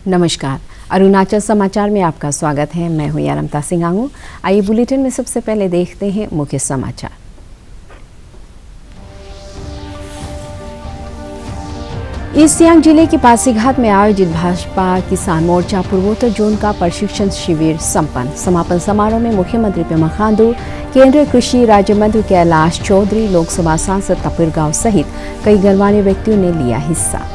नमस्कार, अरुणाचल समाचार में आपका स्वागत है। मैं हूं यारमता सिंगांगू। आइए बुलेटिन में सबसे पहले देखते हैं मुख्य समाचार। ईस्ट सियांग जिले के पासीघाट में आयोजित भाजपा किसान मोर्चा पूर्वोत्तर जोन का प्रशिक्षण शिविर संपन्न। समापन समारोह में मुख्यमंत्री पेमा खांडू, केंद्रीय कृषि राज्य मंत्री कैलाश चौधरी, लोकसभा सांसद तपिर गाव सहित कई गणमान्य व्यक्तियों ने लिया हिस्सा।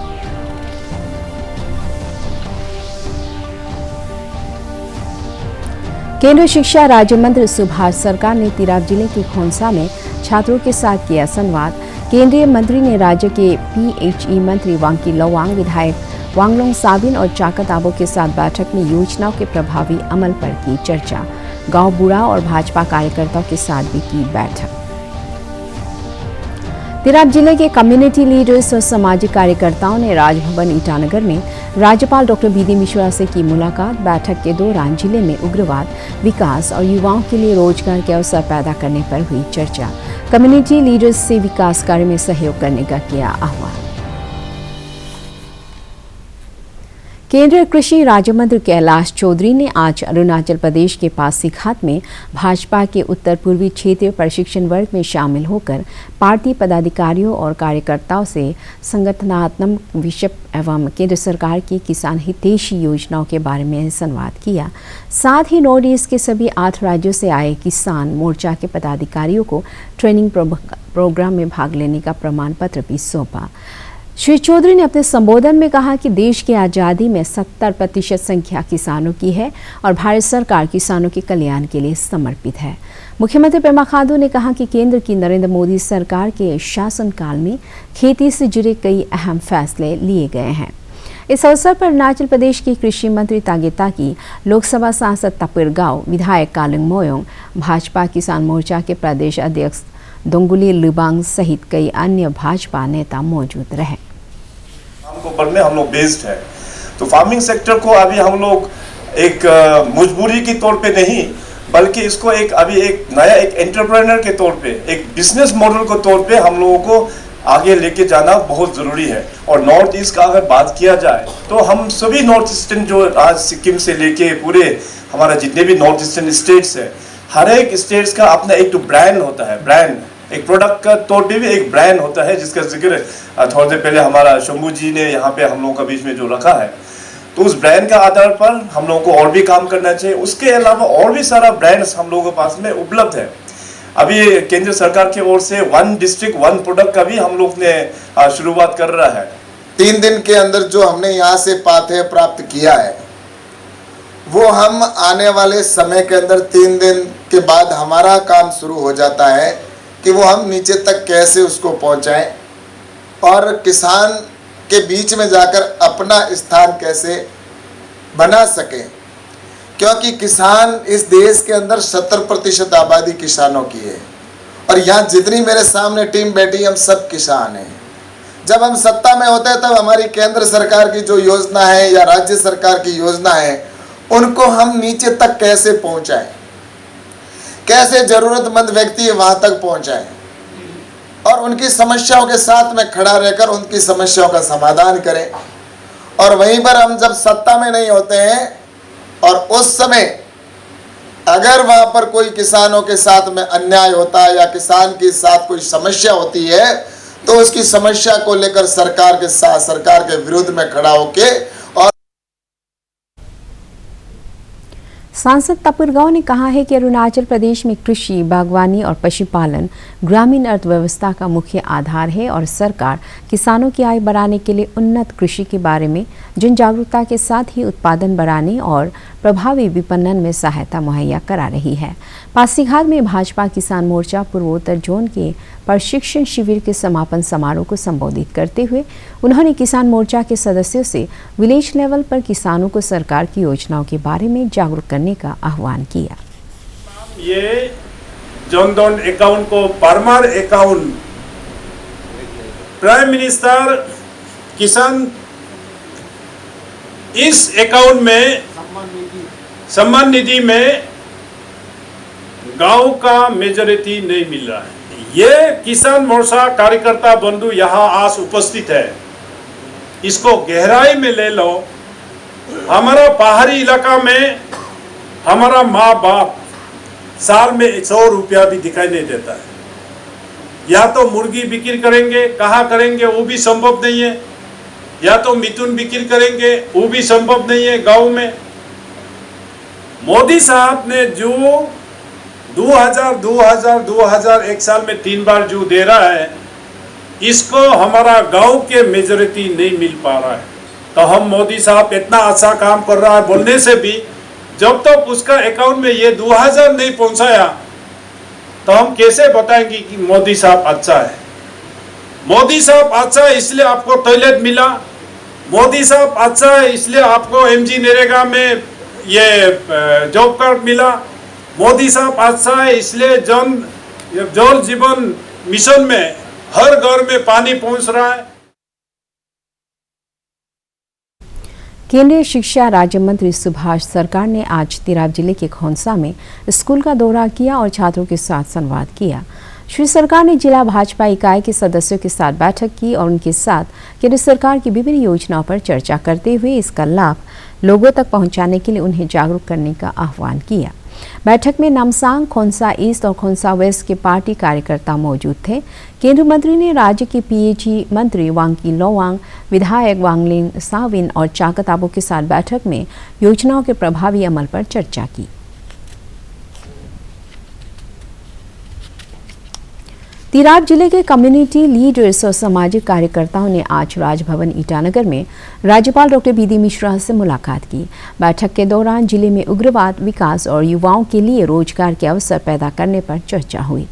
केंद्रीय शिक्षा राज्य मंत्री सुभाष सरकार ने तिराप जिले के खोंसा में छात्रों के साथ किया संवाद। केंद्रीय मंत्री ने राज्य के PHE मंत्री वांकी लोवांग, विधायक वांगलोंग साबिन और चाकत आबो के साथ बैठक में योजनाओं के प्रभावी अमल पर की चर्चा। गांव बूढ़ा और भाजपा कार्यकर्ताओं के साथ भी की बैठक। तिराप जिले के कम्युनिटी लीडर्स और सामाजिक कार्यकर्ताओं ने राजभवन ईटानगर में राज्यपाल डॉक्टर BD मिश्रा से की मुलाकात। बैठक के दौरान जिले में उग्रवाद, विकास और युवाओं के लिए रोजगार के अवसर पैदा करने पर हुई चर्चा। कम्युनिटी लीडर्स से विकास कार्य में सहयोग करने का किया आह्वान। केंद्रीय कृषि राज्य मंत्री कैलाश चौधरी ने आज अरुणाचल प्रदेश के पासीघाट में भाजपा के उत्तर पूर्वी क्षेत्रीय प्रशिक्षण वर्ग में शामिल होकर पार्टी पदाधिकारियों और कार्यकर्ताओं से संगठनात्मक विषय एवं केंद्र सरकार की किसान हितैषी योजनाओं के बारे में संवाद किया। साथ ही नॉर्थ ईस्ट के सभी 8 राज्यों से आए किसान मोर्चा के पदाधिकारियों को ट्रेनिंग प्रोग्राम में भाग लेने का प्रमाण पत्र भी सौंपा। श्री चौधरी ने अपने संबोधन में कहा कि देश की आज़ादी में 70% संख्या किसानों की है और भारत सरकार किसानों के कल्याण के लिए समर्पित है। मुख्यमंत्री पेमा खांडू ने कहा कि केंद्र की नरेंद्र मोदी सरकार के शासनकाल में खेती से जुड़े कई अहम फैसले लिए गए हैं। इस अवसर पर अरुणाचल प्रदेश के कृषि मंत्री तागे ताकी, लोकसभा सांसद तपिर गाव, विधायक कालिंग मोयोंग, भाजपा किसान मोर्चा के प्रदेश अध्यक्ष दोंगुली लुबांग सहित कई अन्य भाजपा नेता मौजूद रहे। पर में हम लोग बेस्ड है, तो फार्मिंग सेक्टर को अभी हम लोग एक मजबूरी के तौर पे नहीं, बल्कि इसको एक नया एंटरप्रेन्योर के तौर पे, एक बिजनेस मॉडल के तौर पे हम लोगों को आगे लेके जाना बहुत ज़रूरी है। और नॉर्थ ईस्ट का अगर बात किया जाए तो हम सभी नॉर्थ ईस्टर्न जो आज सिक्किम से लेके पूरे हमारा जितने भी नॉर्थ ईस्टर्न स्टेट्स है, हर एक स्टेट्स का अपना एक तो ब्रांड होता है। ब्रांड एक प्रोडक्ट का तौर पे भी एक ब्रांड होता है, जिसका जिक्र थोड़ी देर पहले हमारा शंभू जी ने यहाँ पे हम लोगों के बीच में जो रखा है। तो उस ब्रांड का आधार पर हम लोगों को और भी काम करना चाहिए। उसके अलावा और भी सारा ब्रांड्स हम लोगों के पास में उपलब्ध है। अभी केंद्र सरकार की ओर से 1 डिस्ट्रिक्ट 1 प्रोडक्ट का भी हम लोग ने शुरुआत कर रहा है। 3 दिन के अंदर जो हमने यहाँ से पाथेय प्राप्त किया है, वो हम आने वाले समय के अंदर 3 दिन के बाद हमारा काम शुरू हो जाता है कि वो हम नीचे तक कैसे उसको पहुंचाएं और किसान के बीच में जाकर अपना स्थान कैसे बना सकें, क्योंकि किसान इस देश के अंदर 70% आबादी किसानों की है। और यहाँ जितनी मेरे सामने टीम बैठी, हम सब किसान हैं। जब हम सत्ता में होते हैं तब हमारी केंद्र सरकार की जो योजना है या राज्य सरकार की योजना है, उनको हम नीचे तक कैसे पहुँचाएं, कैसे जरूरतमंद व्यक्ति वहां तक पहुंचाएं और उनकी समस्याओं के साथ में खड़ा रहकर उनकी समस्याओं का समाधान करें। और वहीं पर हम जब सत्ता में नहीं होते हैं और उस समय अगर वहां पर कोई किसानों के साथ में अन्याय होता है या किसान के साथ कोई समस्या होती है, तो उसकी समस्या को लेकर सरकार के साथ, सरकार के विरुद्ध में खड़ा होके और सांसद तपिर गाव ने कहा है कि अरुणाचल प्रदेश में कृषि, बागवानी और पशुपालन ग्रामीण अर्थव्यवस्था का मुख्य आधार है और सरकार किसानों की आय बढ़ाने के लिए उन्नत कृषि के बारे में जन जागरूकता के साथ ही उत्पादन बढ़ाने और प्रभावी विपणन में सहायता मुहैया करा रही है। पासीघाट में भाजपा किसान मोर्चा पूर्वोत्तर जोन के प्रशिक्षण शिविर के समापन समारोह को संबोधित करते हुए उन्होंने किसान मोर्चा के सदस्यों से विलेज लेवल पर किसानों को सरकार की योजनाओं के बारे में जागरूक करने का आह्वान किया। ये जनधन अकाउंट को परमार अकाउंट, प्राइम मिनिस्टर किसान इस अकाउंट में सम्मान निधि में गांव का मेजॉरिटी नहीं मिल रहा है। ये किसान मोर्चा कार्यकर्ता बंधु यहाँ आज उपस्थित है, इसको गहराई में ले लो हमारा पहाड़ी इलाका में हमारा माँ बाप साल में 100 रुपया भी दिखाई नहीं देता है। या तो मुर्गी बिक्री करेंगे, कहाँ करेंगे वो भी संभव नहीं है, या तो मिथुन बिक्री करेंगे वो भी संभव नहीं है गांव में। मोदी साहब ने जो 2000 एक साल में 3 बार जो दे रहा है, इसको हमारा गांव के मेजॉरिटी नहीं मिल पा रहा है। तो हम मोदी साहब इतना अच्छा काम कर रहा है बोलने से भी जब तक उसका अकाउंट में ये 2000 नहीं पहुंचाया तो हम कैसे बताएंगे कि मोदी साहब अच्छा है। मोदी साहब अच्छा है इसलिए आपको टॉयलेट मिला, मोदी साहब अच्छा है इसलिए आपको एमजी नरेगा में ये जॉब कार्ड मिला, मोदी साहब अच्छा है इसलिए जल जीवन मिशन में हर घर में पानी पहुंच रहा है। केंद्रीय शिक्षा राज्य मंत्री सुभाष सरकार ने आज तिराप जिले के खोंसा में स्कूल का दौरा किया और छात्रों के साथ संवाद किया। श्री सरकार ने जिला भाजपा इकाई के सदस्यों के साथ बैठक की और उनके साथ केंद्र सरकार की विभिन्न योजनाओं पर चर्चा करते हुए इसका लाभ लोगों तक पहुंचाने के लिए उन्हें जागरूक करने का आह्वान किया। बैठक में नामसांग, खोंसा ईस्ट और खोंसा वेस्ट के पार्टी कार्यकर्ता मौजूद थे। केंद्रीय मंत्री ने राज्य के पीएचई मंत्री वांकी लोवांग, विधायक वांगलिन साविन और चाकत आबो के साथ बैठक में योजनाओं के प्रभावी अमल पर चर्चा की। तिराप जिले के कम्युनिटी लीडर्स और सामाजिक कार्यकर्ताओं ने आज राजभवन ईटानगर में राज्यपाल डॉक्टर बीडी मिश्रा से मुलाकात की। बैठक के दौरान जिले में उग्रवाद, विकास और युवाओं के लिए रोजगार के अवसर पैदा करने पर चर्चा हुई।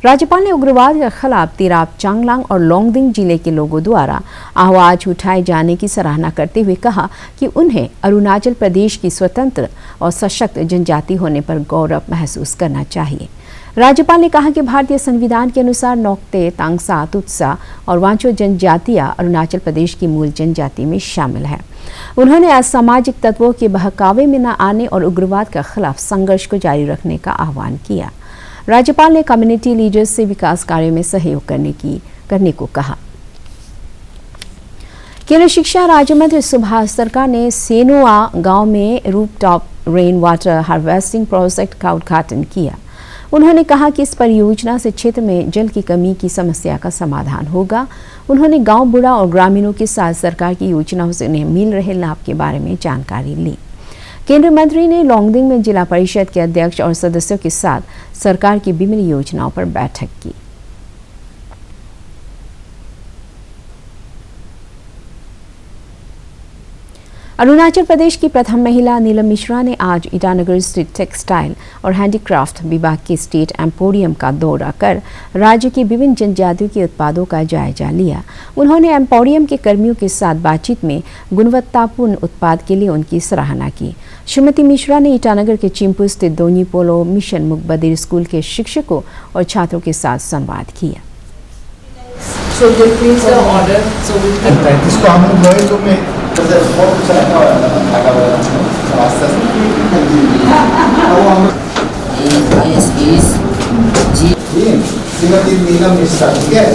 राज्यपाल ने उग्रवाद के खिलाफ तिराप, चांगलांग और लोंगडिंग जिले के लोगों द्वारा आवाज उठाए जाने की सराहना करते हुए कहा कि उन्हें अरुणाचल प्रदेश की स्वतंत्र और सशक्त जनजाति होने पर गौरव महसूस करना चाहिए। राज्यपाल ने कहा कि भारतीय संविधान के अनुसार नोक्ते, तांगसा, तुत्सा और वांचो जनजातियां अरुणाचल प्रदेश की मूल जनजाति में शामिल है। उन्होंने असामाजिक तत्वों के बहकावे में न आने और उग्रवाद के खिलाफ संघर्ष को जारी रखने का आह्वान किया। राज्यपाल ने कम्युनिटी लीडर्स से विकास कार्यों में सहयोग करने को कहा। केंद्रीय शिक्षा राज्य मंत्री सुभाष सरकार ने सेनुआ गांव में rooftop rain water harvesting project का उद्घाटन किया। उन्होंने कहा कि इस परियोजना से क्षेत्र में जल की कमी की समस्या का समाधान होगा। उन्होंने गांव बूढ़ा और ग्रामीणों के साथ सरकार की योजनाओं से उन्हें मिल रहे लाभ के बारे में जानकारी ली। केंद्रीय मंत्री ने लोंगडिंग में जिला परिषद के अध्यक्ष और सदस्यों के साथ सरकार की विभिन्न योजनाओं पर बैठक की। अरुणाचल प्रदेश की प्रथम महिला नीलम मिश्रा ने आज ईटानगर स्थित टेक्सटाइल और हैंडीक्राफ्ट विभाग के स्टेट एम्पोरियम का दौरा कर राज्य की विभिन्न जनजातियों के उत्पादों का जायजा लिया। उन्होंने एम्पोरियम के कर्मियों के साथ बातचीत में गुणवत्तापूर्ण उत्पाद के लिए उनकी सराहना की। श्रीमती मिश्रा ने ईटानगर के चिंपू स्थित दोनी पोलो मिशन मुकबदिर स्कूल के शिक्षकों और छात्रों के साथ संवाद किया। So they place the order, so we can इसको हम लोग गए तो मैं बहुत कुछ रखा हुआ रास्ता श्रीमती नीलम मिश्रा, ठीक है।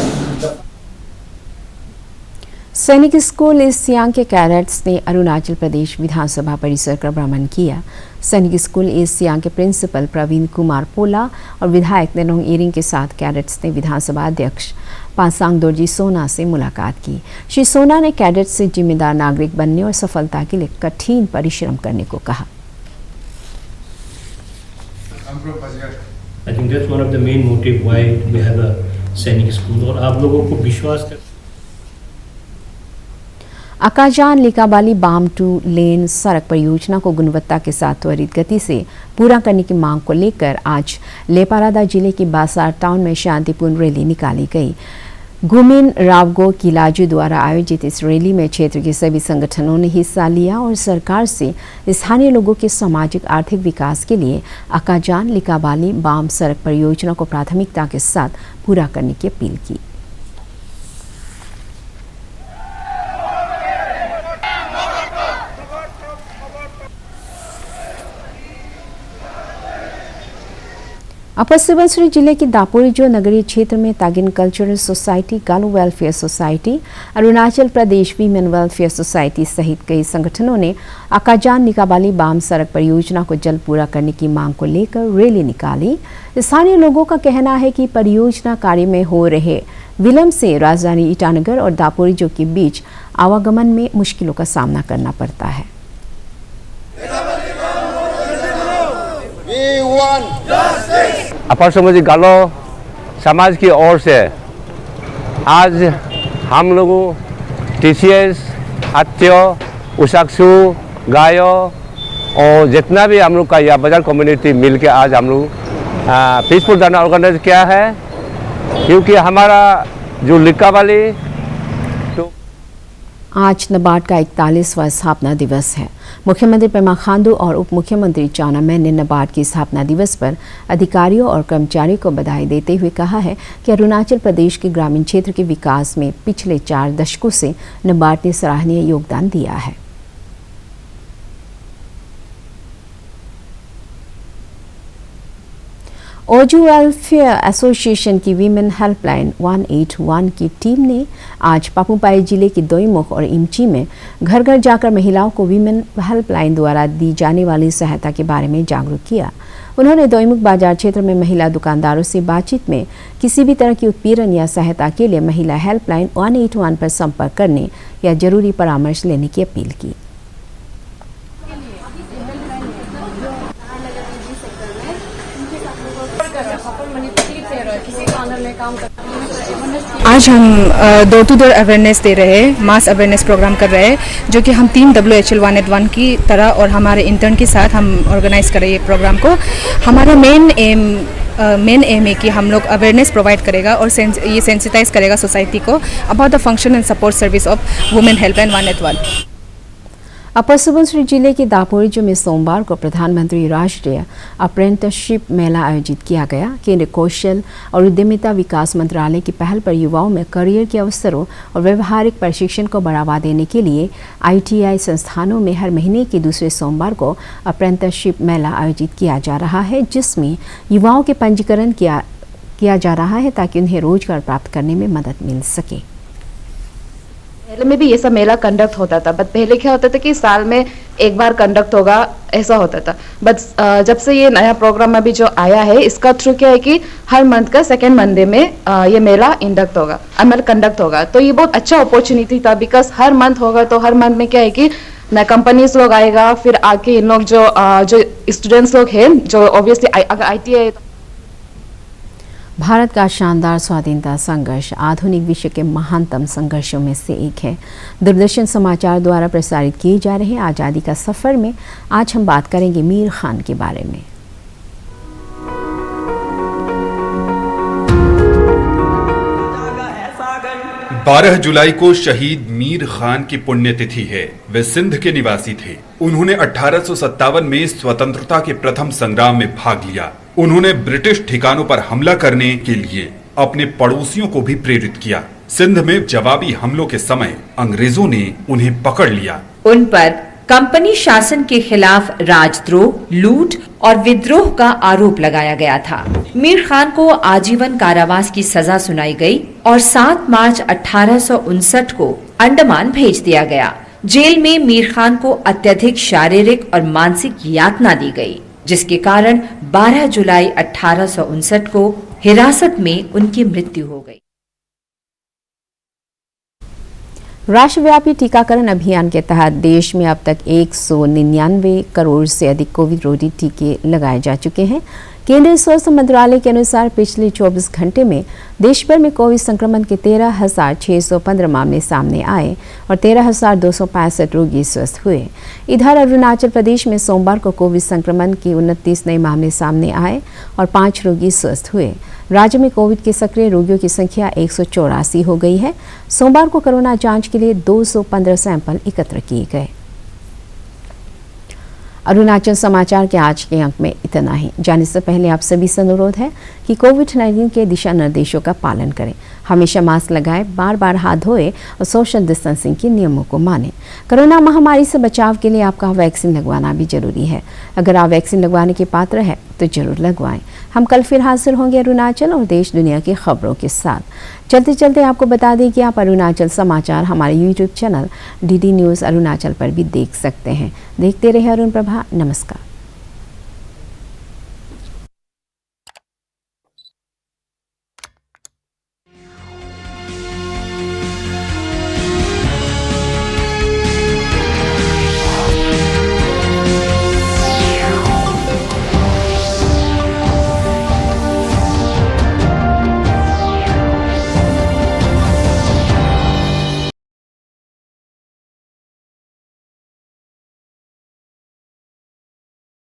सैनिक स्कूल ईस्ट सियांग के कैडेट्स ने अरुणाचल प्रदेश विधानसभा परिसर का भ्रमण किया। सैनिक स्कूल ईस्ट सियांग के प्रिंसिपल प्रवीण कुमार पोला और विधायक नेनोंग इरिंग के साथ कैडेट्स ने विधानसभा अध्यक्ष पासांग दोरजी सोना से मुलाकात की। श्री सोना ने कैडेट्स से जिम्मेदार नागरिक बनने और सफलता के लिए कठिन परिश्रम करने को कहा। I think that's one of the main motive why we have a सैनिक स्कूल और आप लोगों को विश्वास कर अकाजान लिकाबाली बाम टू लेन सड़क परियोजना को गुणवत्ता के साथ त्वरित गति से पूरा करने की मांग को लेकर आज लेपारादा जिले के बासार टाउन में शांतिपूर्ण रैली निकाली गई। गुमिन रावगो किलाजू द्वारा आयोजित इस रैली में क्षेत्र के सभी संगठनों ने हिस्सा लिया और सरकार से स्थानीय लोगों के सामाजिक आर्थिक विकास के लिए अकाजान लिकाबाली बाम सड़क परियोजना को प्राथमिकता के साथ पूरा करने की अपील की। अपर सुबनसिरी जिले की दापोरिजो नगरीय क्षेत्र में तागिन कल्चरल सोसाइटी, गालो welfare society, Arunachal Pradesh women welfare society सहित कई संगठनों ने आकाजान निकाबाली बाम सड़क परियोजना को जल्द पूरा करने की मांग को लेकर रैली निकाली। स्थानीय लोगों का कहना है कि परियोजना कार्य में हो रहे विलंब से राजधानी ईटानगर और दापोरिजो के बीच आवागमन में मुश्किलों का सामना करना पड़ता है। अपर सुबनसिरी गालो समाज की ओर से आज हम लोगों TCS, आत्यो, उसाक्सू, गायो और जितना भी हम लोग का या बाजार कम्युनिटी मिल के आज हम लोग पीसफुल धरना ऑर्गेनाइज किया है, क्योंकि हमारा जो लिकाबाली आज नाबार्ड का 41वां स्थापना दिवस है। मुख्यमंत्री पेमा खांडू और उप मुख्यमंत्री चाउना मैन ने नाबार्ड की स्थापना दिवस पर अधिकारियों और कर्मचारियों को बधाई देते हुए कहा है कि अरुणाचल प्रदेश के ग्रामीण क्षेत्र के विकास में पिछले 4 दशकों से नाबार्ड ने सराहनीय योगदान दिया है। ओजू वेलफेयर एसोसिएशन की वीमेन हेल्पलाइन 181 की टीम ने आज पापुमपारे जिले के दोईमुख और इमची में घर घर जाकर महिलाओं को वीमेन हेल्पलाइन द्वारा दी जाने वाली सहायता के बारे में जागरूक किया। उन्होंने दोईमुख बाजार क्षेत्र में महिला दुकानदारों से बातचीत में किसी भी तरह की उत्पीड़न या सहायता के लिए महिला हेल्पलाइन 181 पर संपर्क करने या जरूरी परामर्श लेने की अपील की। आज हम डोर टू डोर अवेयरनेस दे रहे हैं, मास अवेयरनेस प्रोग्राम कर रहे हैं, जो कि हम टीम WHL 181 की तरह और हमारे इंटर्न के साथ हम ऑर्गेनाइज कर रहे हैं प्रोग्राम को। हमारा मेन एम है कि हम लोग अवेयरनेस प्रोवाइड करेगा और ये सेंसिटाइज करेगा सोसाइटी को about the function and support service of women helpline 181। अपर सुबनसिरी जिले के दापोरिजो में सोमवार को प्रधानमंत्री राष्ट्रीय अप्रेंटिसशिप मेला आयोजित किया गया। केंद्रीय कौशल और उद्यमिता विकास मंत्रालय की पहल पर युवाओं में करियर के अवसरों और व्यवहारिक प्रशिक्षण को बढ़ावा देने के लिए ITI संस्थानों में हर महीने के दूसरे सोमवार को अप्रेंटिसशिप मेला आयोजित किया जा रहा है, जिसमें युवाओं के पंजीकरण किया जा रहा है ताकि उन्हें रोजगार प्राप्त करने में मदद मिल सके। पहले में भी ये सब मेला कंडक्ट होता था, बट पहले क्या होता था कि साल में एक बार कंडक्ट होगा, ऐसा होता था। बट जब से ये नया प्रोग्राम अभी जो आया है, इसका थ्रू क्या है कि हर मंथ का सेकेंड मंडे में ये मेला कंडक्ट होगा। तो ये बहुत अच्छा अपॉर्चुनिटी था, बिकॉज हर मंथ होगा तो हर मंथ में क्या है कि नया कंपनीज लोग आएगा, फिर आके इन लोग जो स्टूडेंट्स लोग हैं, जो ऑब्वियसली अगर ITI भारत का शानदार स्वाधीनता संघर्ष आधुनिक विश्व के महानतम संघर्षों में से एक है। दूरदर्शन समाचार द्वारा प्रसारित किए जा रहे आज़ादी का सफ़र में आज हम बात करेंगे मीर खान के बारे में। 12 जुलाई को शहीद मीर खान की पुण्यतिथि है। वे सिंध के निवासी थे। उन्होंने 1857 में स्वतंत्रता के प्रथम संग्राम में भाग लिया। उन्होंने ब्रिटिश ठिकानों पर हमला करने के लिए अपने पड़ोसियों को भी प्रेरित किया। सिंध में जवाबी हमलों के समय अंग्रेजों ने उन्हें पकड़ लिया। उन पर कंपनी शासन के खिलाफ राजद्रोह, लूट और विद्रोह का आरोप लगाया गया था। मीर खान को आजीवन कारावास की सजा सुनाई गई और 7 मार्च 1859 को अंडमान भेज दिया गया। जेल में मीर खान को अत्यधिक शारीरिक और मानसिक यातना दी गई, जिसके कारण 12 जुलाई 1859 को हिरासत में उनकी मृत्यु हो गई। राष्ट्रव्यापी टीकाकरण अभियान के तहत देश में अब तक 199 करोड़ से अधिक कोविड रोधी टीके लगाए जा चुके हैं। केंद्रीय स्वास्थ्य मंत्रालय के अनुसार पिछले 24 घंटे में देश भर में कोविड संक्रमण के 13,615 मामले सामने आए और 13,265 रोगी स्वस्थ हुए। इधर अरुणाचल प्रदेश में सोमवार को कोविड संक्रमण के 29 नए मामले सामने आए और 5 रोगी स्वस्थ हुए। राज्य में कोविड के सक्रिय रोगियों की संख्या 184 हो गई है। सोमवार को कोरोना जांच के लिए 215 सैंपल एकत्र किए गए। अरुणाचल समाचार के आज के अंक में इतना ही। जाने से पहले आप सभी से अनुरोध है कि कोविड-19 के दिशा निर्देशों का पालन करें, हमेशा मास्क लगाएं, बार बार हाथ धोएं और सोशल डिस्टेंसिंग के नियमों को मानें। कोरोना महामारी से बचाव के लिए आपका वैक्सीन लगवाना भी जरूरी है। अगर आप वैक्सीन लगवाने के पात्र हैं तो जरूर लगवाएं। हम कल फिर हाजिर होंगे अरुणाचल और देश दुनिया की खबरों के साथ। चलते चलते आपको बता दें कि आप अरुणाचल समाचार हमारे YouTube channel DD news Arunachal पर भी देख सकते हैं। देखते रहे अरुण प्रभा। नमस्कार।